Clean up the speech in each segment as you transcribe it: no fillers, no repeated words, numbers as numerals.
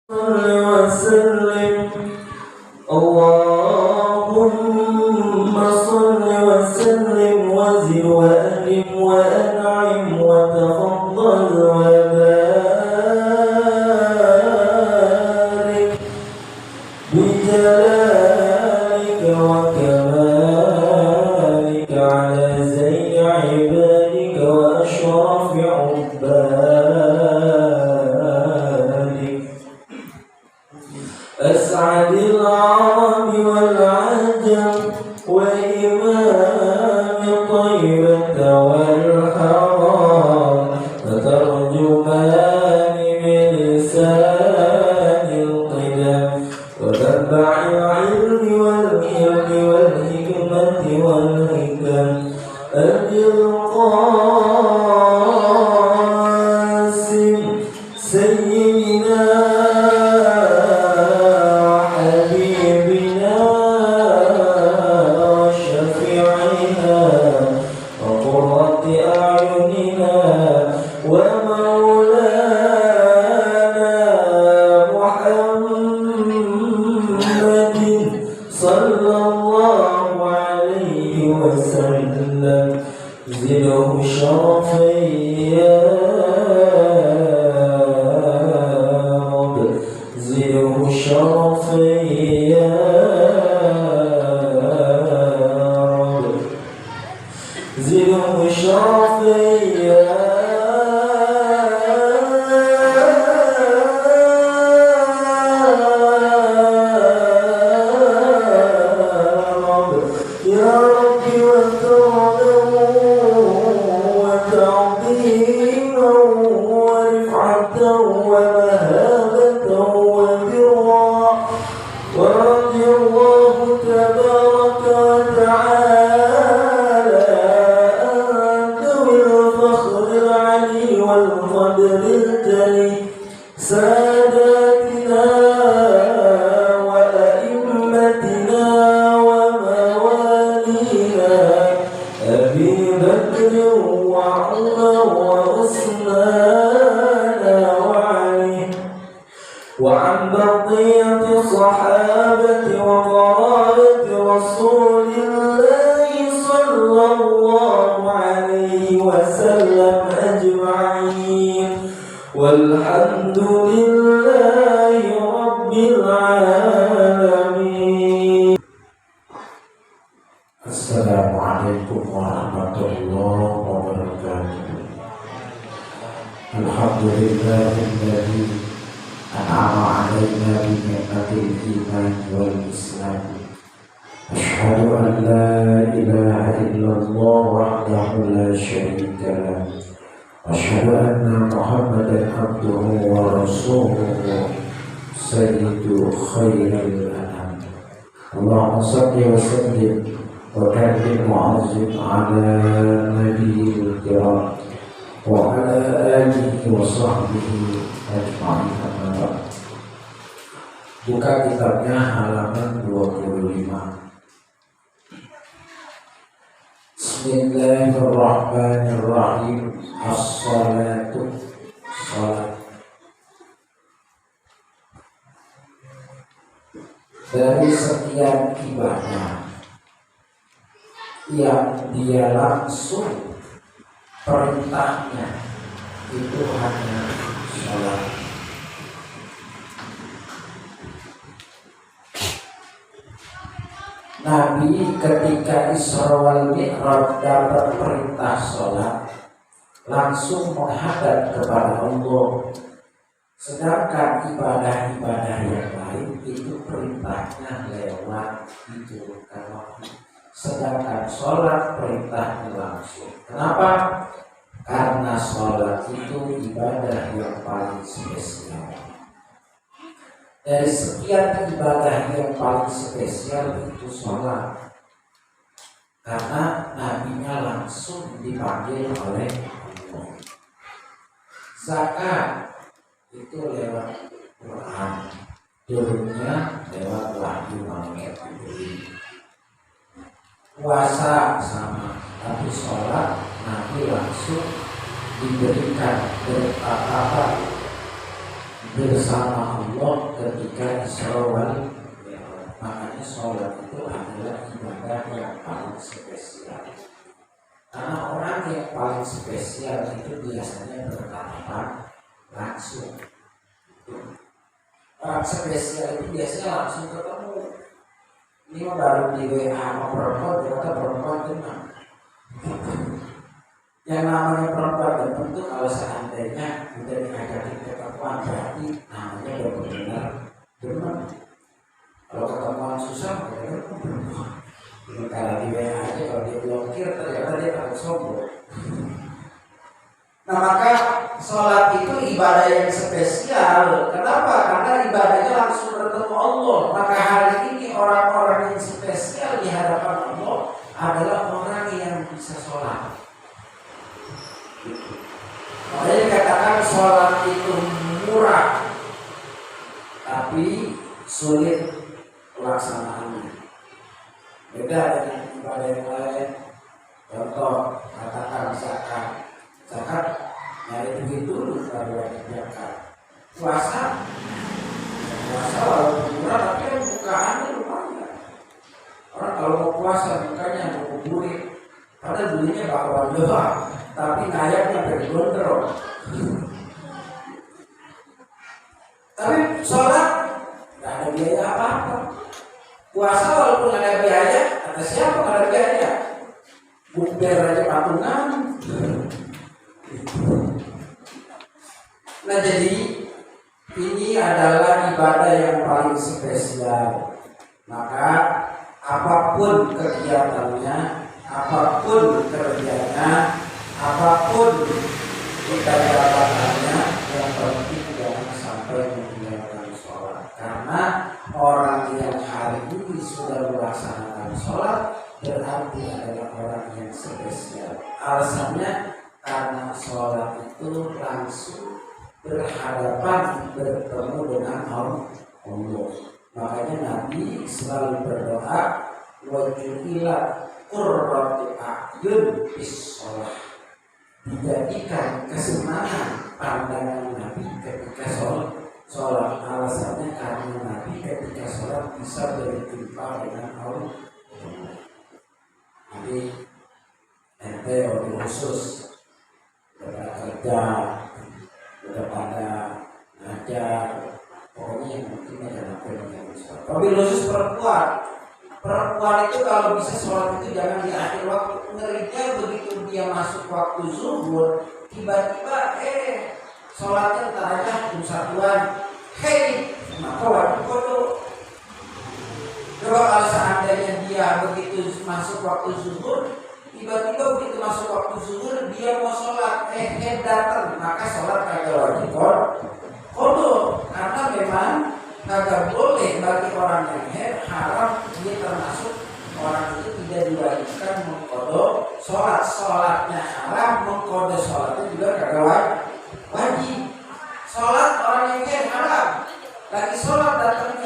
وسلم اللهم صل وسلم وزد وأكرم وأنعم وتفضل وبارك بجلالك وكمالك على زين عبادك وأشرف عبادك أسعد العرب والعجم وإمام طيبة والحرام وترجمان بلسان القدم وتتبع العلم والحكمة والحكم أبي القاسم سيدنا زده شرفا يا رب زده شرفا يا رب زده شرفا يا رب يا رب وكرمه وتعظيما ورفعة ومهابة وبرا ورضي الله تبارك وتعالى عن ذوي الفخر العلي والقدر الجلي ساداتنا وأئمتنا وموالينا أبي بكر وعمر وعثمان وعلي وعن بقية الصحابة وقرابة رسول الله صلى الله عليه وسلم أجمعين والحمد لله رب العالمين. Assalamualaikum warahmatullahi wabarakatuh. Alhamdulillahilladzi an'ama 'alaina bi ni'matil iman wal islam. Asyhadu an la ilaha illallah wahdahu la syarika lah. Asyhadu anna Muhammadan abduhu wa rasuluhu sayyidu khairil anam. Allahumma shalli wa sallim وكان معظم على نبي الكرام وعلى آله وصحبه أجمعين. Buka kitabnya halaman 25. Bismillahirrahmanirrahim. As-salatu salat. Dari setiap ibadah yang dia langsung perintahnya itu hanya sholat. Nabi ketika Isra wal Mi'raj dapat perintah sholat langsung menghadap kepada Allah, sedangkan ibadah-ibadah yang lain itu perintahnya lewat diturunkan wahyu. Sedangkan sholat perintahnya langsung. Kenapa? Karena sholat itu ibadah yang paling spesial. Dari sekian ibadah yang paling spesial itu sholat. Karena nabinya langsung dipanggil oleh Allah. Zakat itu lewat Quran, turunnya lewat wahyu malaikat Jibril. Puasa sama, tapi sholat Nabi langsung diberikan berapa bersama Allah ketika Isra wal Mi'raj. Makanya sholat itu adalah ibadah yang paling spesial. Karena orang yang paling spesial itu biasanya berhadapan langsung. Orang spesial itu biasanya langsung ketemu. Ini baru di WA sama perempuan, ternyata perempuan tenang. Yang namanya perempuan tentu kalau seandainya udah diajakin ketemuan berarti namanya benar-benar benar. Kalau ketemuan susah, berarti benar. Kalau di WA aja kalau dia blokir ternyata dia takut sombong. Nah maka sholat itu ibadah yang spesial. Kenapa? Karena ibadahnya langsung bertemu Allah. Maka hari ini orang-orang yang spesial di hadapan Allah adalah orang yang bisa sholat. Makanya dikatakan sholat itu murah, tapi sulit pelaksanaannya. Beda dengan ibadah yang lain. Contoh, katakan zakat. Zakat nyari duit dulu baru wajib zakat. Puasa walaupun murah tapi kan bukaannya lumayan. Orang kalau mau puasa bukanya mau burit, padahal belinya bakwan doang, tapi ngayaknya bergondrong. Tapi sholat nggak ada biaya apa-apa. Puasa walaupun ada biaya, ada siapa nggak ada biaya? Bukber aja patungan. Nah jadi ini adalah ibadah yang paling spesial. Maka apapun kegiatannya, apapun kerjanya, apapun ibadah-ibadahnya, yang penting jangan sampai meninggalkan sholat. Karena orang yang hari ini sudah melaksanakan sholat berarti adalah orang yang spesial. Alasannya karena sholat itu langsung berhadapan bertemu dengan Allah. Makanya Nabi selalu berdoa, wajulilat qurratu a'yun bis sholat. Dijadikan kesenangan pandangan Nabi ketika sholat. Alasannya karena Nabi ketika sholat bisa berjumpa dengan Allah. Jadi ente wabil khusus udah kerja, udah pada ngajar, pokoknya yang penting jangan pengen sholat. Wabil khusus perempuan itu kalau bisa sholat itu jangan di akhir waktu. Ngerinya begitu dia masuk waktu zuhur, tiba-tiba sholatnya entar aja jam satuan. Maka wajib kodo. Coba kalau seandainya dia begitu masuk waktu zuhur, tiba-tiba begitu masuk waktu zuhur dia mau sholat, datang, maka sholat kagak wajib kodo. Karena memang kagak boleh bagi orang yang haram, dia termasuk orang itu tidak diwajibkan mengkodo sholat. Sholatnya haram, mengkodo sholatnya juga kagak wajib. Sholat orang yang haram, lagi sholat datang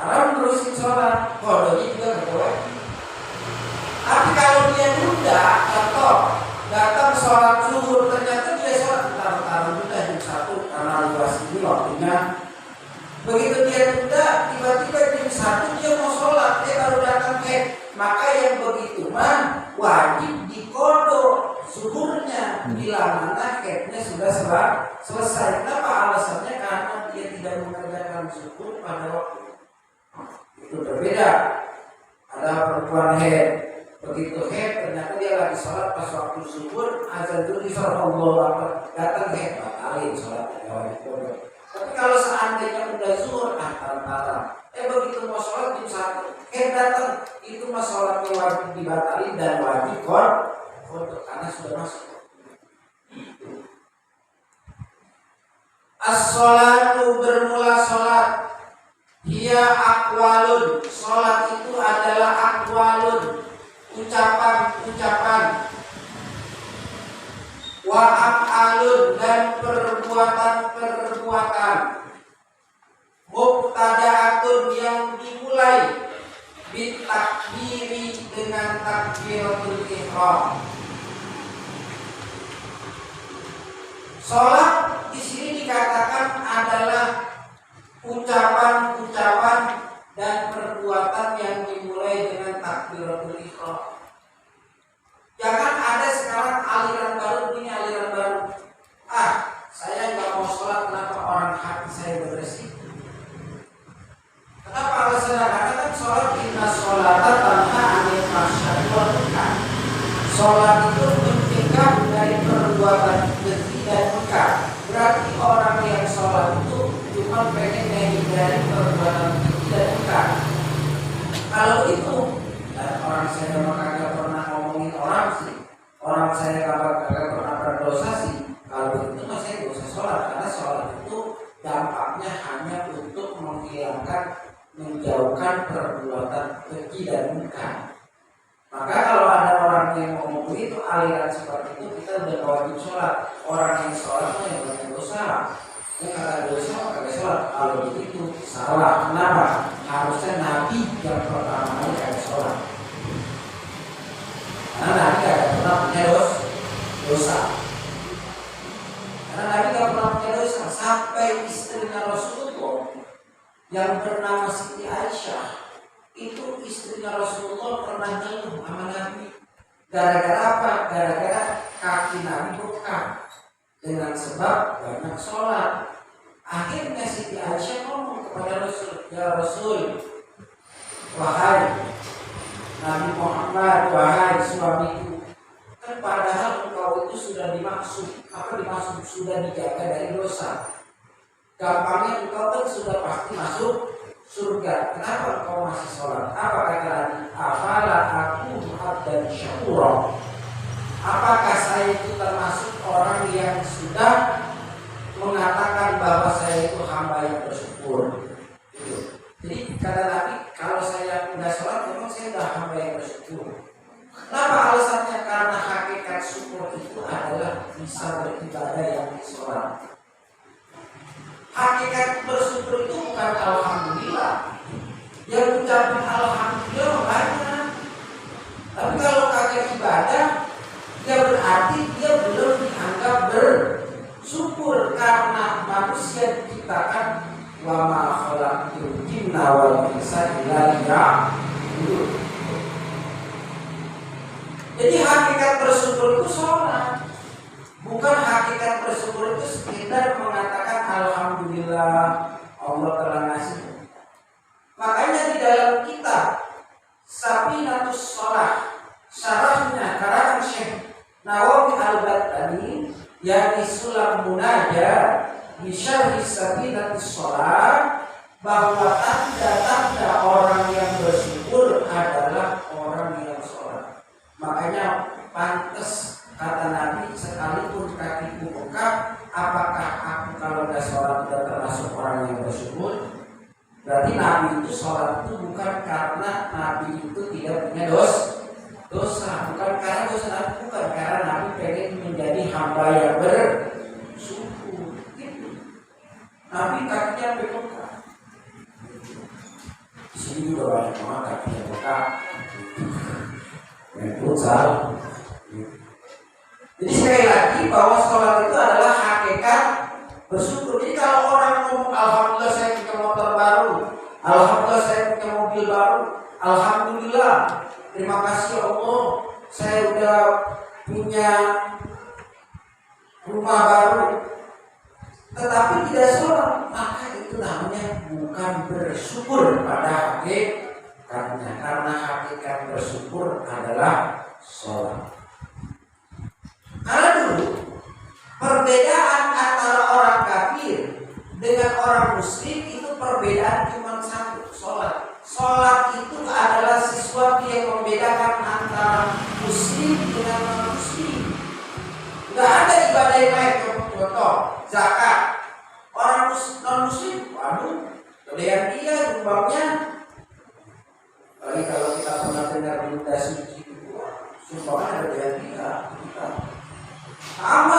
haram terusin sholat, kodonya juga kagak wajib. Tapi kalau dia nunda, contoh datang sholat zuhur, ternyata dia sholat taruh juga jam 1 karena luas ini waktunya. Begitu dia tunda, tiba-tiba jam 1 dia mau sholat, dia baru datang maka yang begitu wajib dikodo zuhurnya bila mana sudah selesai. Kenapa? Alasannya karena dia tidak mengerjakan zuhur pada waktu. Itu berbeda. Ada perempuan begitu ternyata dia lagi sholat pas waktu zuhur, azan dulu sholat Allah datang batalin sholatnya wajib kodo. Tapi kalau seandainya udah zuhur, antara begitu mau sholat jam 1, datang, itu mah sholatnya wajib dibatalin dan wajib kodo karena sudah masuk. As-sholatu bermula sholat, hiya aqwalun. Sholat itu adalah aqwalun, ucapan-ucapan, wa af'alun dan perbuatan-perbuatan, mubtada'atun yang dimulai bitakbiri dengan takbiratul ihram. Sholat di sini dikatakan adalah ucapan-ucapan dan perbuatan yang dimulai dengan takbiratul ihram. Jangan ada sekarang aliran baru, ini aliran baru. Saya nggak mau sholat, kenapa orang hati saya bersih? Kenapa alasannya? Karena kan sholat inna sholata tanha anil fahsya'i wal munkar. Sholat itu mencegah dari perbuatan keji dan munkar. Berarti orang yang sholat itu cuma pengen menghindari perbuatan keji dan munkar. Kalau itu, orang saya kagak pernah ngomongin orang sih, orang saya kagak pernah berdosa sih. Kalau itu mah saya gak usah sholat, karena sholat itu dampaknya hanya untuk menjauhkan perbuatan keji dan munkar. Maka kalau ada orang yang ngomong itu aliran seperti itu, kita udah wajib sholat. Orang yang sholat mah yang banyak dosa. Yang kagak dosa mah kagak sholat. Kalau begitu salah. Kenapa? Harusnya Nabi yang pertama kali kagak sholat. Karena Nabi kagak pernah punya dosa. Karena Nabi gak pernah punya dosa. Sampai istrinya Rasulullah yang bernama Siti Aisyah, itu istrinya Rasulullah pernah ngeluh sama Nabi. Gara-gara apa? Gara-gara kaki Nabi bengkak dengan sebab banyak sholat. Akhirnya Siti Aisyah ngomong kepada Rasul, ya Rasul, wahai Nabi Muhammad, wahai suamiku, kan padahal engkau itu sudah dimaksud sudah dijaga dari dosa. Gampangnya engkau kan sudah pasti masuk surga. Kenapa engkau masih sholat? Apa kata Nabi? Afala aku dan syukur. Apakah saya itu termasuk orang yang sudah mengatakan bahwa saya itu hamba yang bersyukur? Jadi kata Nabi, kalau saya tidak sholat, memang saya sudah hamba yang bersyukur. Kenapa alasannya? Karena hakikat syukur itu adalah bisa beribadah yang sholat. Hakikat bersyukur itu bukan alhamdulillah. Yang ucapin alhamdulillah banyak. Tapi kalau kagak ibadah, ya berarti dia belum dianggap bersyukur. Karena manusia diciptakan wa ma khalaqtul jinna wal insa illa liya'budun. Jadi hakikat bersyukur itu sholat. Bukan hakikat bersyukur itu sekedar mengatakan alhamdulillah Allah telah ngasih. Makanya di dalam kitab Sabinatus Shalah, syarahnya karangan Syekh Nawawi Al-Battani yang Sulam Munajat di Syarh Sabinatus Shalah, bahwa tanda-tanda orang yang bersyukur adalah orang yang sholat. Makanya pantas kata Nabi, sekalipun kakiku bengkak, apakah aku kalau gak sholat tidak termasuk orang yang bersyukur? Berarti Nabi itu sholat itu bukan karena Nabi itu tidak punya dosa, bukan karena dosa Nabi, bukan karena Nabi pengen menjadi hamba yang bersyukur. Gitu. Nabi kakinya bengkak. Di sini juga banyak banget kakinya bengkak. Yang futsal. Jadi sekali lagi bahwa sholat itu adalah hakikat bersyukur. Jadi kalau orang ngomong alhamdulillah saya punya motor baru, alhamdulillah saya punya mobil baru, alhamdulillah terima kasih Allah saya udah punya rumah baru, tetapi tidak sholat, maka itu namanya bukan bersyukur pada hakikatnya. Karena hakikat bersyukur adalah sholat. Karena dulu perbedaan antara orang kafir dengan orang muslim itu perbedaan cuma satu, sholat. Sholat itu adalah sesuatu yang membedakan antara muslim dengan non muslim. Tidak ada ibadah yang lain. Contoh zakat, orang non muslim, waduh, gedean dia nyumbangnya. Lagi kalau kita pernah dengar berita suci itu, sumbangan ada gedean kita. Sama